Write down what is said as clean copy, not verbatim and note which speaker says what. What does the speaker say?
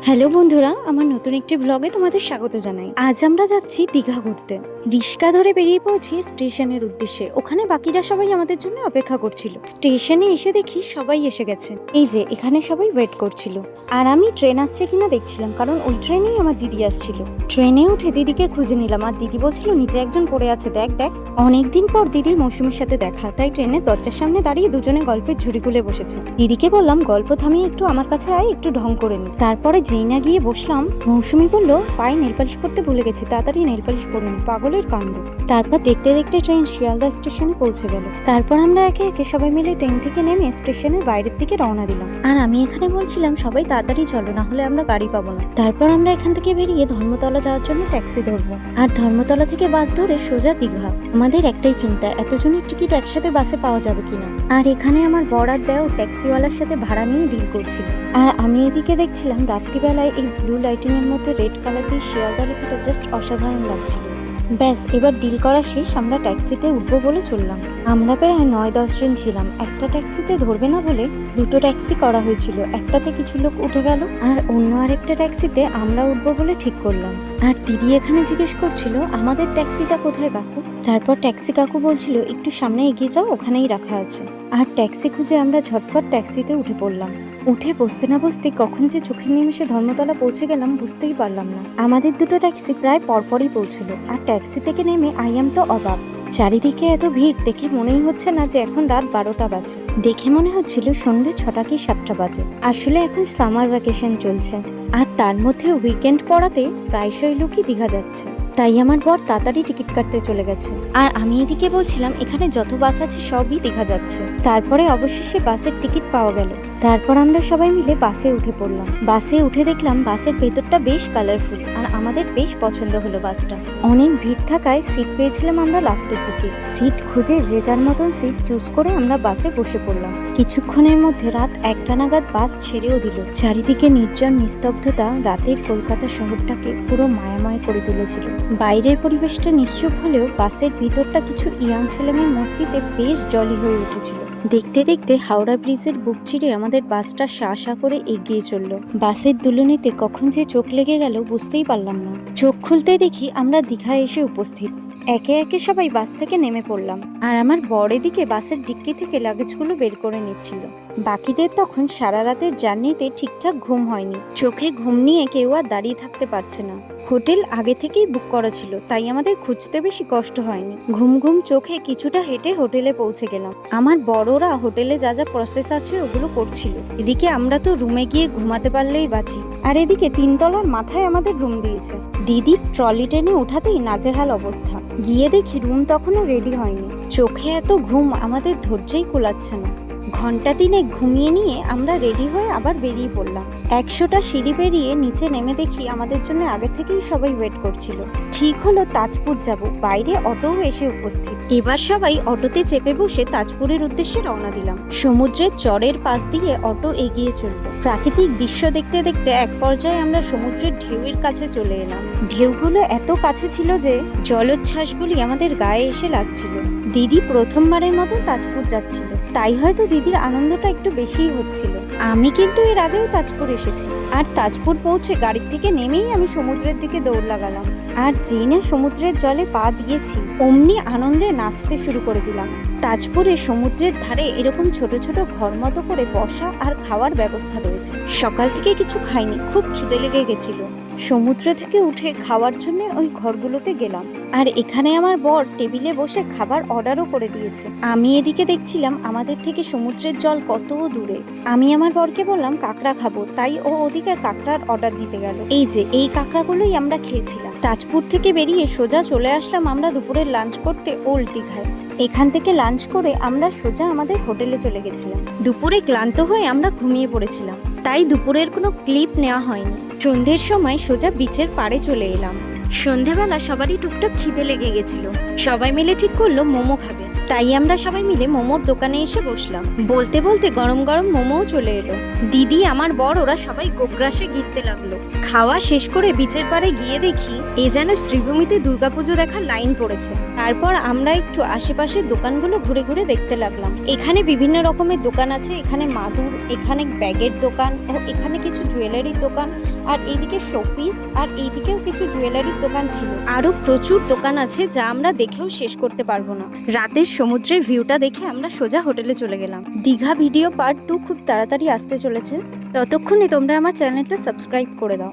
Speaker 1: Hello বন্ধুরা, আমার নতুন একটি ব্লগে তোমাদের স্বাগত জানাই। আজ আমরা যাচ্ছি দীঘা ঘুরতে। রিক্সা ধরে বেরিয়ে পড়েছি স্টেশনের উদ্দেশ্যে। ওখানে বাকিরা সবাই আমাদের জন্য অপেক্ষা করছিল। স্টেশনে এসে দেখি সবাই এসে গেছে। এই যে এখানে সবাই ওয়েট করছিল, আর আমি ট্রেন আসছে কিনা দেখছিলাম, কারণ ওই ট্রেনেই আমার দিদি আসছিল। ট্রেনে উঠে দিদিকে খুঁজে নিলাম, আর দিদি বলছিল নিচে একজন পড়ে আছে, দেখ দেখ। অনেকদিন পর দিদির মৌসুমীর সাথে দেখা, তাই ট্রেনের দরজার সামনে দাঁড়িয়ে দুজনে গল্পের ঝুড়ি খুলে বসেছে। দিদিকে বললাম গল্প থামিয়ে একটু আমার কাছে আয়, একটু ঢং করে নি। তারপরে যেই না গিয়ে বসলাম, মৌসুমী বলল পায়ে নেলপালিশ পরতে ভুলে গেছি, তাড়াতাড়ি নেলপালিশ পরুন, পাগলের কাণ্ড। তারপর দেখতে দেখতে ট্রেন শিয়ালদা স্টেশনে পৌঁছে গেল। তারপর আমরা একে একে সবাই মিলে ট্রেন থেকে নেমে স্টেশনের বাইরের দিকে রওনা দিলাম। আর আমি এখানে বলছিলাম সবাই তাড়াতাড়ি চলো, না হলে আমরা গাড়ি পাবো না। তারপর আমরা এখান থেকে বেরিয়ে ধর্মতলা যাওয়ার জন্য ট্যাক্সি ধরবো, আর ধর্মতলা থেকে বাস ধরে সোজা দীঘা। আমাদের একটাই চিন্তা, এতজনের টিকিট একসাথে বাসে পাওয়া যাবে কিনা। আর এখানে আমার বর আর দেও ট্যাক্সিওয়ালার সাথে ভাড়া নিয়ে ডিল করছিল, আর আমি এদিকে দেখছিলাম রাত্রিবেলায় এই ব্লু লাইটিং এর মধ্যে রেড কালার দিয়ে শিয়ালদা লেখাটা জাস্ট অসাধারণ লাগছিল। ব্যাস, এবার ডিল করা শেষ। আমরা ট্যাক্সিতে উঠবো বলে চললাম। আমরা প্রায় 9-10 জন ছিলাম। একটা ট্যাক্সিতে ধরবে না বলে দুটো ট্যাক্সি করা হয়েছিল। একটাতে কিছু লোক উঠে গেল, আর অন্য আরেকটা ট্যাক্সিতে আমরা উঠবো বলে ঠিক করলাম। আর দিদি এখানে জিজ্ঞেস করছিল আমাদের ট্যাক্সিটা কোথায় কাকু। তারপর ট্যাক্সি কাকু বলছিল একটু সামনে এগিয়ে যাও, ওখানেই রাখা আছে। আর ট্যাক্সি খুঁজে আমরা ঝটপট ট্যাক্সিতে উঠে পড়লাম। উঠে বসতে না বসতে কখন যে চোখের নিমেষে ধর্মতলা পৌঁছে গেলাম বুঝতেই পারলাম না। আমাদের দুটো ট্যাক্সি প্রায় পরপরই পৌঁছলো, আর ট্যাক্সি থেকে নেমে আইয়াম তো অবাক। চারিদিকে এত ভিড় দেখে মনেই হচ্ছে না যে এখন রাত 12টা বাজে। দেখে মনে হচ্ছিল সন্ধ্যে 6টা কি 7টা বাজে। আসলে এখন সামার ভ্যাকেশন চলছে, আর তার মধ্যে উইকেন্ড পড়াতে প্রায়শই লোকই দীঘা যাচ্ছে। তাই আমার বর তাড়াতাড়ি টিকিট কাটতে চলে গেছে, আর আমি এদিকে বলছিলাম এখানে যত বাস আছে সবই দীঘা যাচ্ছে। তারপরে অবশেষে বাসের টিকিট পাওয়া গেল। তারপর আমরা সবাই মিলে বাসে উঠে পড়লাম। বাসে উঠে দেখলাম বাসের ভেতরটা বেশ কালারফুল, আর আমাদের বেশ পছন্দ হলো বাসটা। অনেক ভিড় থাকায় সিট পেয়েছিলাম আমরা লাস্টের দিকে। সিট খুঁজে যে যার মতন সিট চুজ করে আমরা বাসে বসে পড়লাম। কিছুক্ষণের মধ্যে রাত 1টা নাগাদ বাস ছেড়েও দিল। চারিদিকে নির্জন নিস্তব্ধতা রাতের কলকাতা শহরটাকে পুরো মায়াময় করে তুলেছিল। বাইরের পরিবেশটা নিশ্চুপ হলেও বাসের ভিতরটা কিছু ইয়াং ছেলেমেয়ের মস্তিতে বেশ জলি হয়ে উঠেছিল। দেখতে দেখতে হাওড়া ব্রিজের বুক চিরে আমাদের বাসটা শা করে এগিয়ে চলল। বাসের দুলুনিতে কখন যে চোখ লেগে গেল বুঝতেই পারলাম না। চোখ খুলতে দেখি আমরা দীঘায় এসে উপস্থিত। একে একে সবাই বাস থেকে নেমে পড়লাম, আর আমার বর এদিকে বাসের ডিক্কি থেকে লাগেজগুলো বের করে নিচ্ছিল। বাকিদের তখন সারা রাতের জার্নিতে ঠিকঠাক ঘুম হয়নি। চোখে ঘুম নিয়ে কেউ আর দাঁড়িয়ে থাকতে পারছে না। হোটেল আগে থেকেই বুক করা ছিল, তাই আমাদের খুঁজতে বেশি কষ্ট হয়নি। ঘুম ঘুম চোখে কিছুটা হেঁটে হোটেলে পৌঁছে গেলাম। আমার বড়রা হোটেলে যা যা প্রসেস আছে ওগুলো করছিল। এদিকে আমরা তো রুমে গিয়ে ঘুমাতে পারলেই বাঁচি। আর এদিকে 3 তলার মাথায় আমাদের রুম দিয়েছে। দিদি ট্রলি টেনে ওঠাতেই নাজেহাল অবস্থা। গিয়ে দেখি রুম তখনও রেডি হয়নি। চোখে এত ঘুম আমাদের ধৈর্যই কুলাচ্ছে না। ঘন্টা 3 ঘুমিয়ে নিয়ে আমরা রেডি হয়ে আবার বেরিয়ে পড়লাম। 100টা সিঁড়ি পেরিয়ে নিচে নেমে দেখি আমাদের জন্য আগে থেকেই সবাই ওয়েট করছিল। ঠিক হলো তাজপুর যাব। বাইরে অটোও এসে উপস্থিত। এবার সবাই অটোতে চেপে বসে তাজপুরের উদ্দেশ্যে রওনা দিলাম। সমুদ্রের চরের পাশ দিয়ে অটো এগিয়ে চলল। প্রাকৃতিক দৃশ্য দেখতে দেখতে এক পর্যায়ে আমরা সমুদ্রের ঢেউয়ের কাছে চলে এলাম। ঢেউগুলো এত কাছে ছিল যে জলোচ্ছ্বাসগুলি আমাদের গায়ে এসে লাগছিল। দিদি প্রথমবারের মতো তাজপুর যাচ্ছিল, তাই হয়তো দিদির আনন্দটা একটু বেশিই হচ্ছিল। আমি কিন্তু এর আগেও তাজপুর এসেছি, আর তাজপুর পৌঁছে গাড়ির থেকে নেমেই আমি সমুদ্রের দিকে দৌড় লাগালাম। আর যেই না সমুদ্রের জলে পা দিয়েছি অমনি আনন্দে নাচতে শুরু করে দিলাম। তাজপুরে সমুদ্রের ধারে এরকম ছোট ছোট ঘর মতো করে বসা আর খাওয়ার ব্যবস্থা রয়েছে। সকাল থেকে কিছু খাইনি, খুব খিদে লেগে গেছিল। সমুদ্র থেকে উঠে খাওয়ার জন্য ওই ঘরগুলোতে গেলাম। আর এখানে আমার বর টেবিলে বসে খাবার অর্ডারও করে দিয়েছে। আমি এদিকে দেখছিলাম আমাদের থেকে সমুদ্রের জল কত দূরে। আমি আমার বরকে বললাম কাঁকড়া খাবো, তাই ও ওদিকে কাঁকড়ার অর্ডার দিতে গেল। এই যে এই কাঁকড়াগুলোই আমরা খেয়েছিলাম। তাজপুর থেকে বেরিয়ে সোজা চলে আসলাম আমরা দুপুরের লাঞ্চ করতে ওল্ড দীঘায়। এখান থেকে লাঞ্চ করে আমরা সোজা আমাদের হোটেলে চলে গেছিলাম। দুপুরে ক্লান্ত হয়ে আমরা ঘুমিয়ে পড়েছিলাম, তাই দুপুরের কোনো ক্লিপ নেওয়া হয়নি। সন্ধ্যের সময় সোজা বিচের পাড়ে চলে এলাম। সন্ধেবেলা সবারই টুকটাক খিদে লেগে গেছিল। সবাই মিলে ঠিক করলো মোমো খাবে। তাই আমরা সবাই মিলে মোমোর দোকানে এসে বসলাম। বলতে বলতে গরম গরম মোমোও চলে এলো। দিদি, আমার বর, ওরা সবাই গোগ্রাসে গিলতে লাগলো। খাওয়া শেষ করে বিচের পাড়ে গিয়ে দেখি এ যেন শ্রীভূমিতে দুর্গাপুজো দেখার লাইন পড়েছে। তারপর আমরা একটু আশেপাশের দোকানগুলো ঘুরে ঘুরে দেখতে লাগলাম। এখানে বিভিন্ন রকমের দোকান আছে, এখানে মাদুর, এখানে ব্যাগের দোকান ও এখানে কিছু জুয়েলারির দোকান, আর এইদিকে শোপিস, আর এইদিকেও কিছু জুয়েলারির দোকান ছিল। আরো প্রচুর দোকান আছে যা আমরা দেখেও শেষ করতে পারবো না। রাতের সমুদ্রের ভিউটা দেখে আমরা সোজা হোটেলে চলে গেলাম। দীঘা ভিডিও পার্ট 2 খুব তাড়াতাড়ি আসতে চলেছে। ততক্ষণে তোমরা আমার চ্যানেলটা সাবস্ক্রাইব করে দাও।